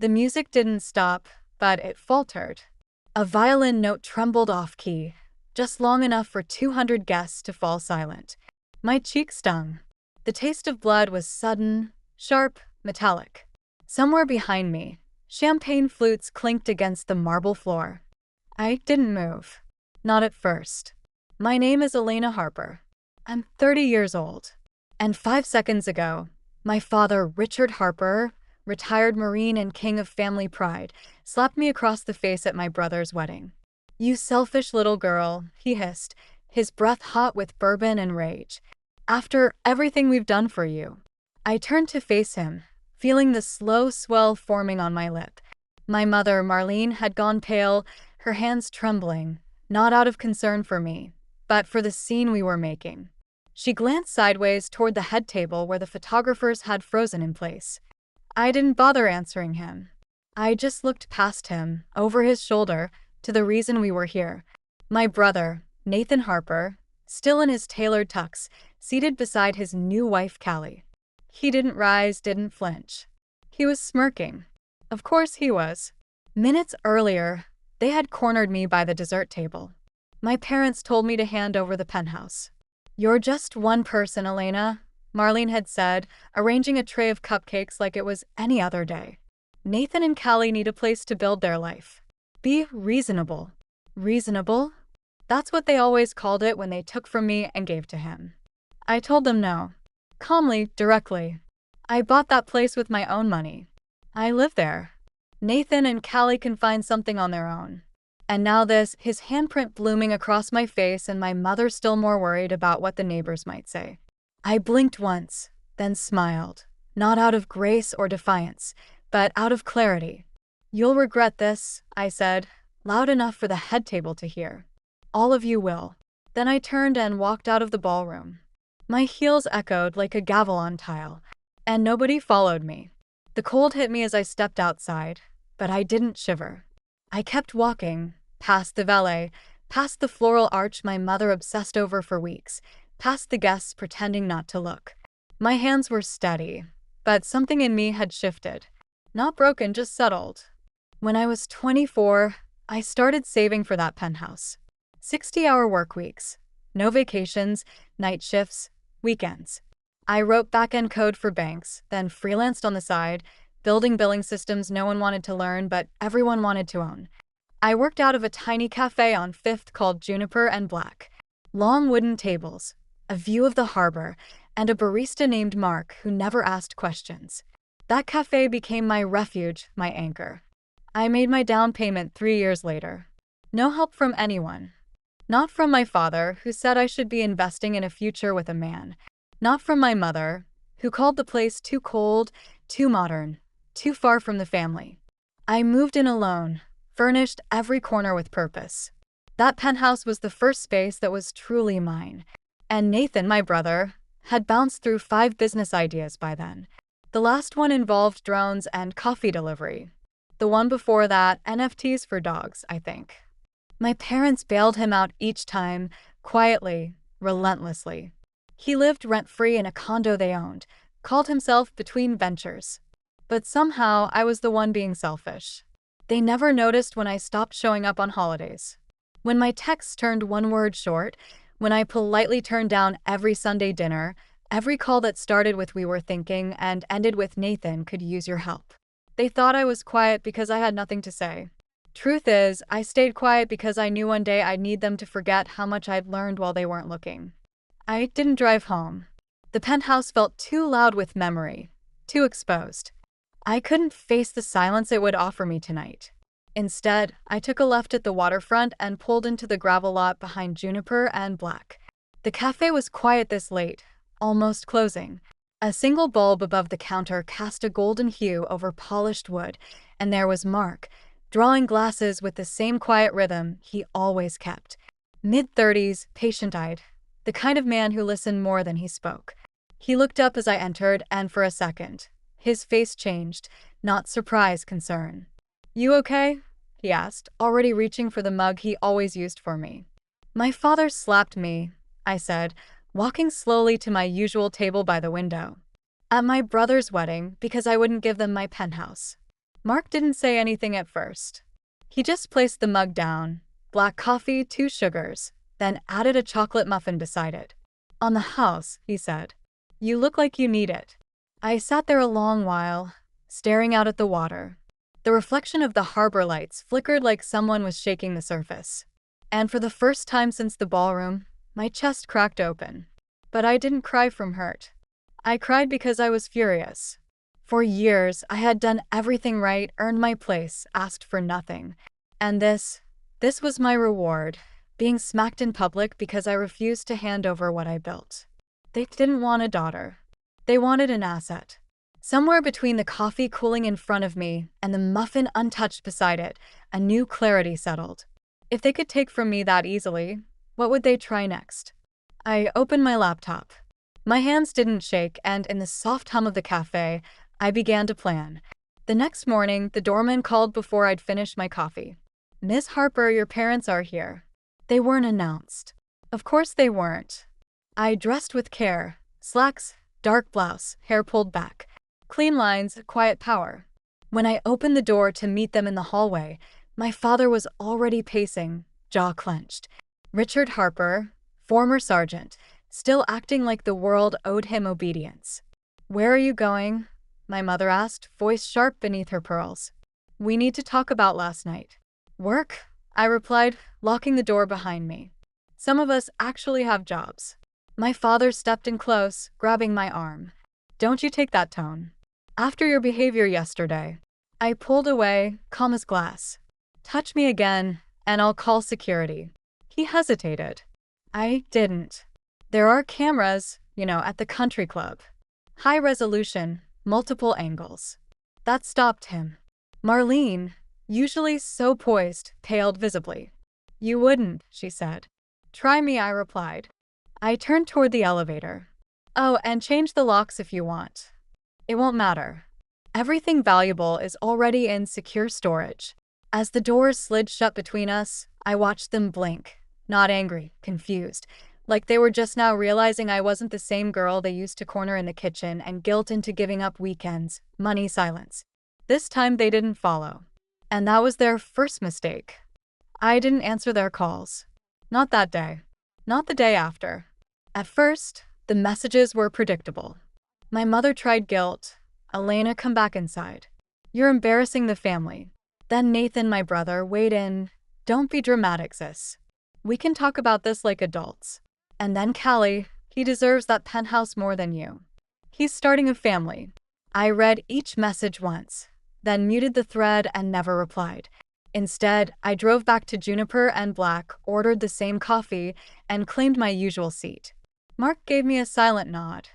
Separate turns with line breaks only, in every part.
The music didn't stop, but it faltered. A violin note trembled off-key, just long enough for 200 guests to fall silent. My cheek stung. The taste of blood was sudden, sharp, metallic. Somewhere behind me, champagne flutes clinked against the marble floor. I didn't move. Not at first. My name is Elena Harper. I'm 30 years old. And 5 seconds ago, my father, Richard Harper, retired Marine and king of family pride, slapped me across the face at my brother's wedding. "You selfish little girl," he hissed, his breath hot with bourbon and rage. "After everything we've done for you." I turned to face him, feeling the slow swell forming on my lip. My mother, Marlene, had gone pale, her hands trembling, not out of concern for me, but for the scene we were making. She glanced sideways toward the head table where the photographers had frozen in place. I didn't bother answering him. I just looked past him, over his shoulder, to the reason we were here. My brother, Nathan Harper, still in his tailored tux, seated beside his new wife, Callie. He didn't rise, didn't flinch. He was smirking. Of course he was. Minutes earlier, they had cornered me by the dessert table. My parents told me to hand over the penthouse. "You're just one person, Elena," Marlene had said, arranging a tray of cupcakes like it was any other day. "Nathan and Callie need a place to build their life. Be reasonable." Reasonable? That's what they always called it when they took from me and gave to him. I told them no. Calmly, directly. I bought that place with my own money. I live there. Nathan and Callie can find something on their own. And now this, his handprint blooming across my face and my mother still more worried about what the neighbors might say. I blinked once, then smiled, not out of grace or defiance, but out of clarity. "You'll regret this," I said, loud enough for the head table to hear. "All of you will." Then I turned and walked out of the ballroom. My heels echoed like a gavel on tile, and nobody followed me. The cold hit me as I stepped outside, but I didn't shiver. I kept walking, past the valet, past the floral arch my mother obsessed over for weeks, past the guests pretending not to look. My hands were steady, but something in me had shifted. Not broken, just settled. When I was 24, I started saving for that penthouse. 60-hour work weeks, no vacations, night shifts, weekends. I wrote back-end code for banks, then freelanced on the side, building billing systems no one wanted to learn but everyone wanted to own. I worked out of a tiny cafe on 5th called Juniper and Black. Long wooden tables, a view of the harbor, and a barista named Mark who never asked questions. That cafe became my refuge, my anchor. I made my down payment 3 years later. No help from anyone. Not from my father, who said I should be investing in a future with a man. Not from my mother, who called the place too cold, too modern, too far from the family. I moved in alone, furnished every corner with purpose. That penthouse was the first space that was truly mine. And Nathan, my brother, had bounced through 5 business ideas by then. The last one involved drones and coffee delivery. The one before that, NFTs for dogs, I think. My parents bailed him out each time, quietly, relentlessly. He lived rent-free in a condo they owned, called himself Between Ventures. But somehow I was the one being selfish. They never noticed when I stopped showing up on holidays. When my texts turned one word short, when I politely turned down every Sunday dinner, every call that started with "we were thinking" and ended with "Nathan could use your help." They thought I was quiet because I had nothing to say. Truth is, I stayed quiet because I knew one day I'd need them to forget how much I'd learned while they weren't looking. I didn't drive home. The penthouse felt too loud with memory, too exposed. I couldn't face the silence it would offer me tonight. Instead, I took a left at the waterfront and pulled into the gravel lot behind Juniper and Black. The cafe was quiet this late, almost closing. A single bulb above the counter cast a golden hue over polished wood, and there was Mark, drawing glasses with the same quiet rhythm he always kept. Mid-30s, patient-eyed, the kind of man who listened more than he spoke. He looked up as I entered, and for a second, his face changed, not surprise, concern. "You okay?" he asked, already reaching for the mug he always used for me. "My father slapped me," I said, walking slowly to my usual table by the window. "At my brother's wedding, because I wouldn't give them my penthouse." Mark didn't say anything at first. He just placed the mug down, black coffee, 2 sugars, then added a chocolate muffin beside it. "On the house," he said. "You look like you need it." I sat there a long while, staring out at the water. The reflection of the harbor lights flickered like someone was shaking the surface. And for the first time since the ballroom, my chest cracked open. But I didn't cry from hurt. I cried because I was furious. For years, I had done everything right, earned my place, asked for nothing. And this was my reward, being smacked in public because I refused to hand over what I built. They didn't want a daughter. They wanted an asset. Somewhere between the coffee cooling in front of me and the muffin untouched beside it, a new clarity settled. If they could take from me that easily, what would they try next? I opened my laptop. My hands didn't shake, and in the soft hum of the cafe, I began to plan. The next morning, the doorman called before I'd finished my coffee. "Miss Harper, your parents are here." They weren't announced. Of course they weren't. I dressed with care. Slacks, dark blouse, hair pulled back. Clean lines, quiet power. When I opened the door to meet them in the hallway, my father was already pacing, jaw clenched. Richard Harper, former sergeant, still acting like the world owed him obedience. "Where are you going?" my mother asked, voice sharp beneath her pearls. "We need to talk about last night." "Work?" I replied, locking the door behind me. "Some of us actually have jobs." My father stepped in close, grabbing my arm. "Don't you take that tone. After your behavior yesterday." I pulled away, calm as glass. "Touch me again, and I'll call security." He hesitated. I didn't. "There are cameras, at the country club. High resolution, multiple angles." That stopped him. Marlene, usually so poised, paled visibly. "You wouldn't," she said. "Try me," I replied. I turned toward the elevator. "Oh, and change the locks if you want. It won't matter. Everything valuable is already in secure storage." As the doors slid shut between us, I watched them blink, not angry, confused, like they were just now realizing I wasn't the same girl they used to corner in the kitchen and guilt into giving up weekends, money, silence. This time they didn't follow. And that was their first mistake. I didn't answer their calls. Not that day. Not the day after. At first, the messages were predictable. My mother tried guilt. "Elena, come back inside. You're embarrassing the family." Then Nathan, my brother, weighed in. "Don't be dramatic, sis. We can talk about this like adults." And then Callie, "He deserves that penthouse more than you. He's starting a family." I read each message once, then muted the thread and never replied. Instead, I drove back to Juniper and Black, ordered the same coffee, and claimed my usual seat. Mark gave me a silent nod.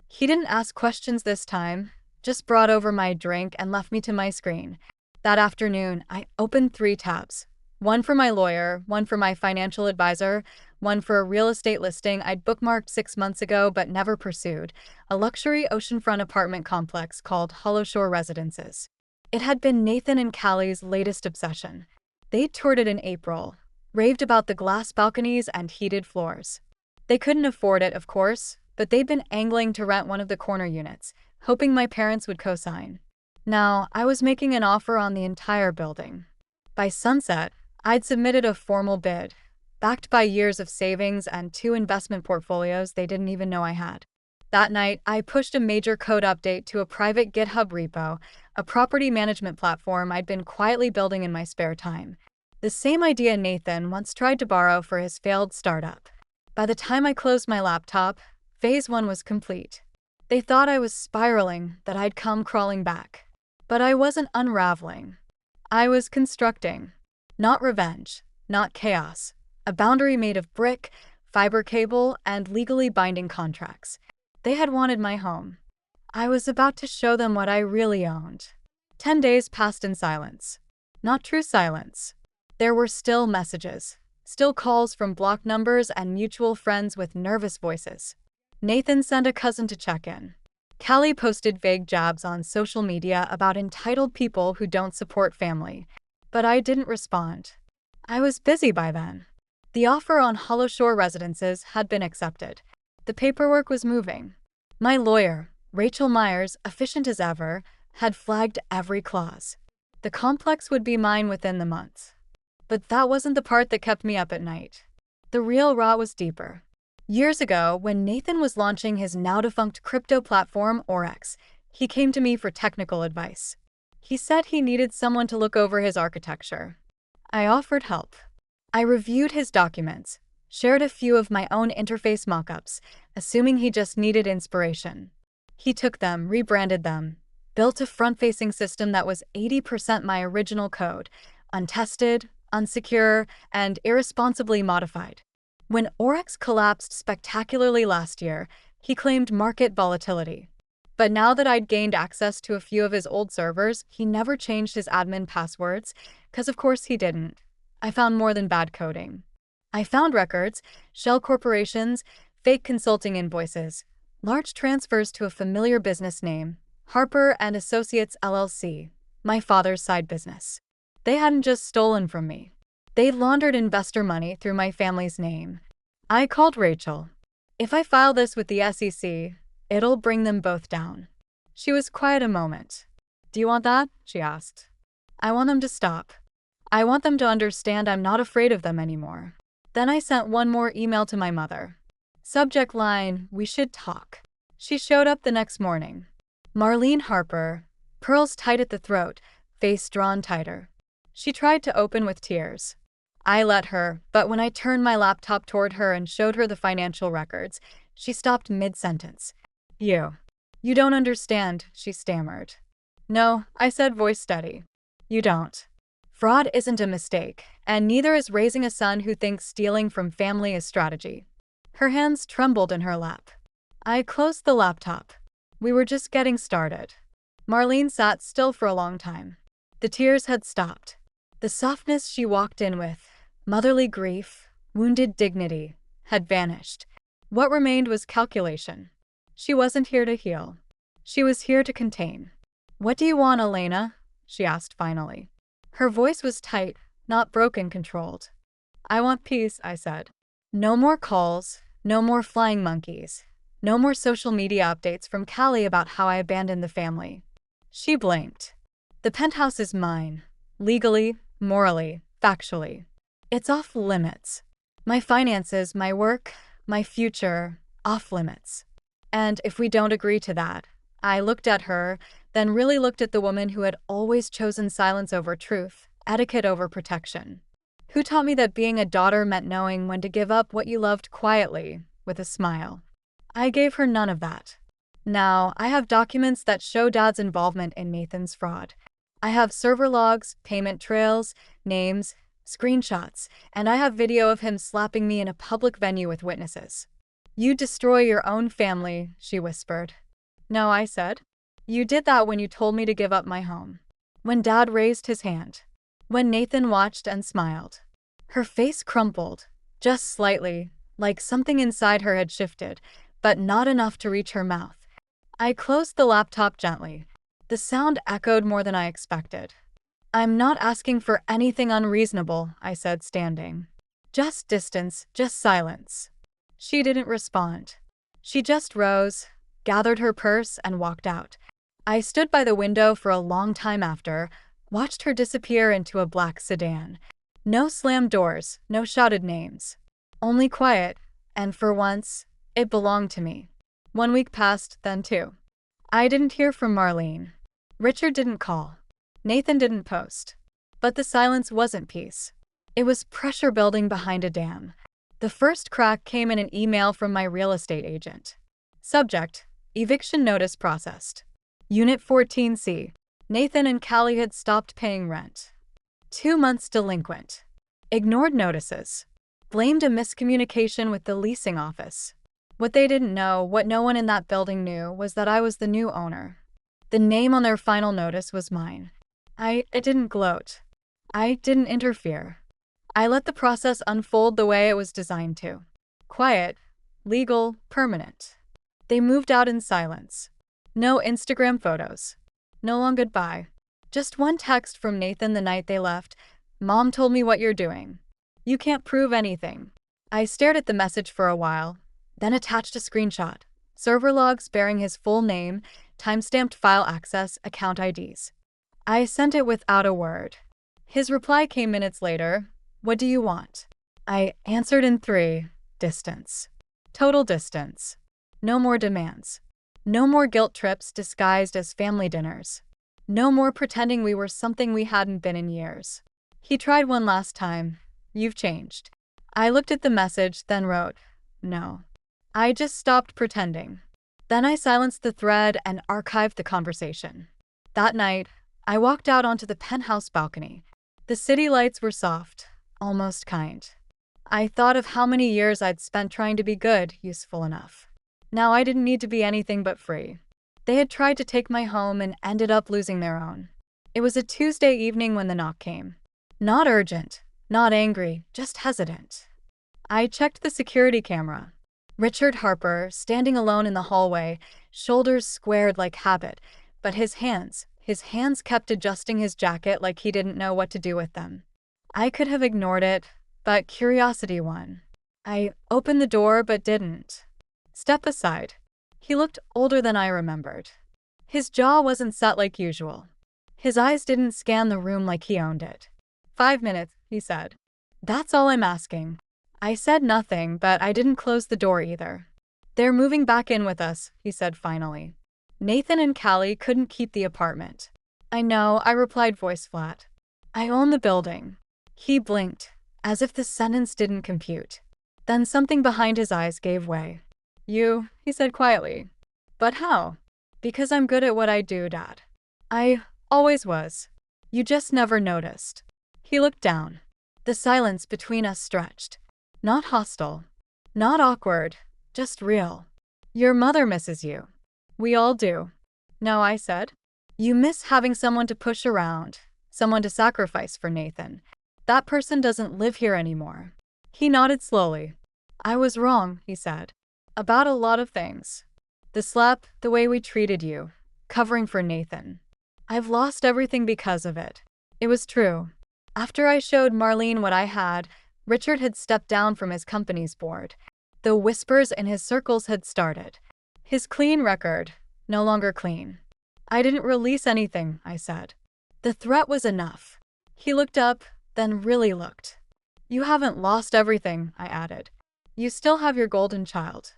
He didn't ask questions this time, just brought over my drink and left me to my screen. That afternoon, I opened 3 tabs. One for my lawyer, one for my financial advisor, one for a real estate listing I'd bookmarked 6 months ago but never pursued, a luxury oceanfront apartment complex called Hollow Shore Residences. It had been Nathan and Callie's latest obsession. They toured it in April, raved about the glass balconies and heated floors. They couldn't afford it, of course, but they'd been angling to rent one of the corner units, hoping my parents would co-sign. Now, I was making an offer on the entire building. By sunset, I'd submitted a formal bid, backed by years of savings and 2 investment portfolios they didn't even know I had. That night, I pushed a major code update to a private GitHub repo, a property management platform I'd been quietly building in my spare time. The same idea Nathan once tried to borrow for his failed startup. By the time I closed my laptop, phase 1 was complete. They thought I was spiraling, that I'd come crawling back. But I wasn't unraveling. I was constructing. Not revenge, not chaos. A boundary made of brick, fiber cable, and legally binding contracts. They had wanted my home. I was about to show them what I really owned. 10 days passed in silence. Not true silence. There were still messages, still calls from blocked numbers and mutual friends with nervous voices. Nathan sent a cousin to check in. Callie posted vague jabs on social media about entitled people who don't support family. But I didn't respond. I was busy by then. The offer on Hollow Shore Residences had been accepted. The paperwork was moving. My lawyer, Rachel Myers, efficient as ever, had flagged every clause. The complex would be mine within the months. But that wasn't the part that kept me up at night. The real rot was deeper. Years ago, when Nathan was launching his now-defunct crypto platform, Oryx, he came to me for technical advice. He said he needed someone to look over his architecture. I offered help. I reviewed his documents, shared a few of my own interface mockups, assuming he just needed inspiration. He took them, rebranded them, built a front-facing system that was 80% my original code, untested, unsecure, and irresponsibly modified. When Oryx collapsed spectacularly last year, he claimed market volatility. But now that I'd gained access to a few of his old servers, he never changed his admin passwords, because of course he didn't. I found more than bad coding. I found records, shell corporations, fake consulting invoices, large transfers to a familiar business name, Harper and Associates LLC, my father's side business. They hadn't just stolen from me. They laundered investor money through my family's name. I called Rachel. If I file this with the SEC, it'll bring them both down. She was quiet a moment. Do you want that? She asked. I want them to stop. I want them to understand I'm not afraid of them anymore. Then I sent one more email to my mother. Subject line, we should talk. She showed up the next morning. Marlene Harper, pearls tight at the throat, face drawn tighter. She tried to open with tears. I let her, but when I turned my laptop toward her and showed her the financial records, she stopped mid-sentence. You don't understand, she stammered. No, I said, voice steady. You don't. Fraud isn't a mistake, and neither is raising a son who thinks stealing from family is strategy. Her hands trembled in her lap. I closed the laptop. We were just getting started. Marlene sat still for a long time. The tears had stopped. The softness she walked in with, motherly grief, wounded dignity, had vanished. What remained was calculation. She wasn't here to heal. She was here to contain. What do you want, Elena? She asked finally. Her voice was tight, not broken, controlled. I want peace, I said. No more calls, no more flying monkeys, no more social media updates from Callie about how I abandoned the family. She blinked. The penthouse is mine, legally, morally, factually. It's off limits. My finances, my work, my future, off limits. And if we don't agree to that, I looked at her, then really looked at the woman who had always chosen silence over truth, etiquette over protection. Who taught me that being a daughter meant knowing when to give up what you loved quietly, with a smile. I gave her none of that. Now, I have documents that show Dad's involvement in Nathan's fraud. I have server logs, payment trails, names, screenshots, and I have video of him slapping me in a public venue with witnesses. You destroy your own family, she whispered. No, I said. You did that when you told me to give up my home. When Dad raised his hand. When Nathan watched and smiled. Her face crumpled, just slightly, like something inside her had shifted, but not enough to reach her mouth. I closed the laptop gently. The sound echoed more than I expected. I'm not asking for anything unreasonable, I said, standing. Just distance, just silence. She didn't respond. She just rose, gathered her purse, and walked out. I stood by the window for a long time after, watched her disappear into a black sedan. No slammed doors, no shouted names. Only quiet, and for once, it belonged to me. 1 week passed, then 2. I didn't hear from Marlene. Richard didn't call. Nathan didn't post. But the silence wasn't peace. It was pressure building behind a dam. The first crack came in an email from my real estate agent. Subject: eviction notice processed. Unit 14C. Nathan and Callie had stopped paying rent. 2 months delinquent. Ignored notices. Blamed a miscommunication with the leasing office. What they didn't know, what no one in that building knew, was that I was the new owner. The name on their final notice was mine. I didn't gloat. I didn't interfere. I let the process unfold the way it was designed to. Quiet, legal, permanent. They moved out in silence. No Instagram photos. No long goodbye. Just one text from Nathan the night they left. Mom told me what you're doing. You can't prove anything. I stared at the message for a while, then attached a screenshot. Server logs bearing his full name, timestamped file access, account IDs. I sent it without a word. His reply came minutes later. What do you want? I answered in three. Distance. Total distance. No more demands. No more guilt trips disguised as family dinners. No more pretending we were something we hadn't been in years. He tried one last time. You've changed. I looked at the message, then wrote, no. I just stopped pretending. Then I silenced the thread and archived the conversation. That night, I walked out onto the penthouse balcony. The city lights were soft, almost kind. I thought of how many years I'd spent trying to be good, useful enough. Now I didn't need to be anything but free. They had tried to take my home and ended up losing their own. It was a Tuesday evening when the knock came. Not urgent, not angry, just hesitant. I checked the security camera. Richard Harper, standing alone in the hallway, shoulders squared like habit, but his hands kept adjusting his jacket like he didn't know what to do with them. I could have ignored it, but curiosity won. I opened the door but didn't. Step aside. He looked older than I remembered. His jaw wasn't set like usual. His eyes didn't scan the room like he owned it. 5 minutes, he said. That's all I'm asking. I said nothing, but I didn't close the door either. They're moving back in with us, he said finally. Nathan and Callie couldn't keep the apartment. I know, I replied voice flat. I own the building. He blinked, as if the sentence didn't compute. Then something behind his eyes gave way. You, he said quietly. But how? Because I'm good at what I do, Dad. I always was. You just never noticed. He looked down. The silence between us stretched. Not hostile. Not awkward. Just real. Your mother misses you. We all do. No, I said. You miss having someone to push around, someone to sacrifice for Nathan. That person doesn't live here anymore. He nodded slowly. I was wrong, he said. About a lot of things. The slap, the way we treated you, covering for Nathan. I've lost everything because of it. It was true. After I showed Marlene what I had, Richard had stepped down from his company's board. The whispers in his circles had started. His clean record, no longer clean. I didn't release anything, I said. The threat was enough. He looked up, then really looked. You haven't lost everything, I added. You still have your golden child.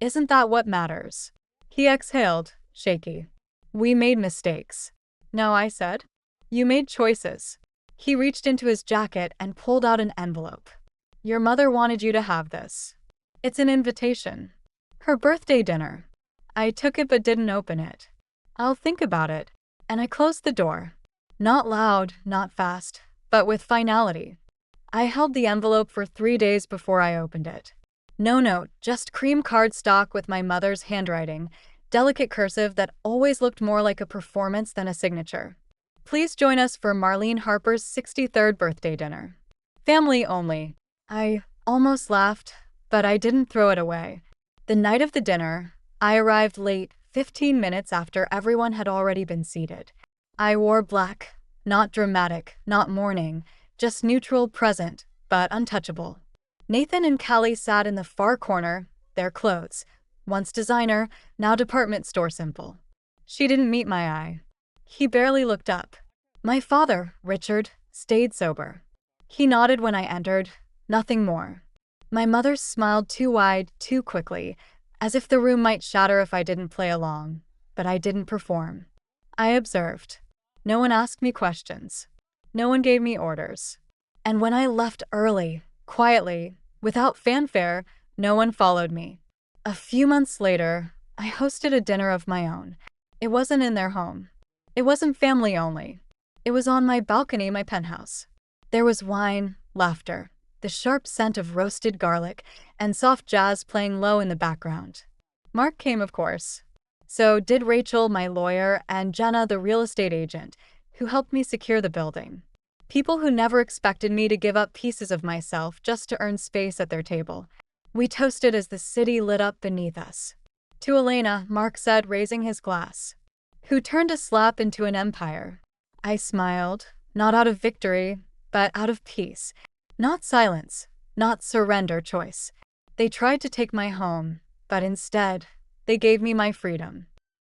Isn't that what matters? He exhaled, shaky. We made mistakes. No, I said. You made choices. He reached into his jacket and pulled out an envelope. Your mother wanted you to have this. It's an invitation. Her birthday dinner. I took it but didn't open it. I'll think about it. And I closed the door. Not loud, not fast, but with finality. I held the envelope for 3 days before I opened it. No note, just cream cardstock with my mother's handwriting, delicate cursive that always looked more like a performance than a signature. Please join us for Marlene Harper's 63rd birthday dinner. Family only. I almost laughed, but I didn't throw it away. The night of the dinner, I arrived late, 15 minutes after everyone had already been seated. I wore black, not dramatic, not mourning, just neutral, present, but untouchable. Nathan and Callie sat in the far corner, their clothes, once designer, now department store simple. She didn't meet my eye. He barely looked up. My father, Richard, stayed sober. He nodded when I entered, nothing more. My mother smiled too wide, too quickly, as if the room might shatter if I didn't play along, but I didn't perform. I observed. No one asked me questions. No one gave me orders. And when I left early, quietly, without fanfare, no one followed me. A few months later, I hosted a dinner of my own. It wasn't in their home. It wasn't family only. It was on my balcony, my penthouse. There was wine, laughter, the sharp scent of roasted garlic, and soft jazz playing low in the background. Mark came, of course. So did Rachel, my lawyer, and Jenna, the real estate agent, who helped me secure the building. People who never expected me to give up pieces of myself just to earn space at their table. We toasted as the city lit up beneath us. To Elena, Mark said, raising his glass, who turned a slap into an empire. I smiled, not out of victory, but out of peace. Not silence, not surrender choice. They tried to take my home, but instead, they gave me my freedom.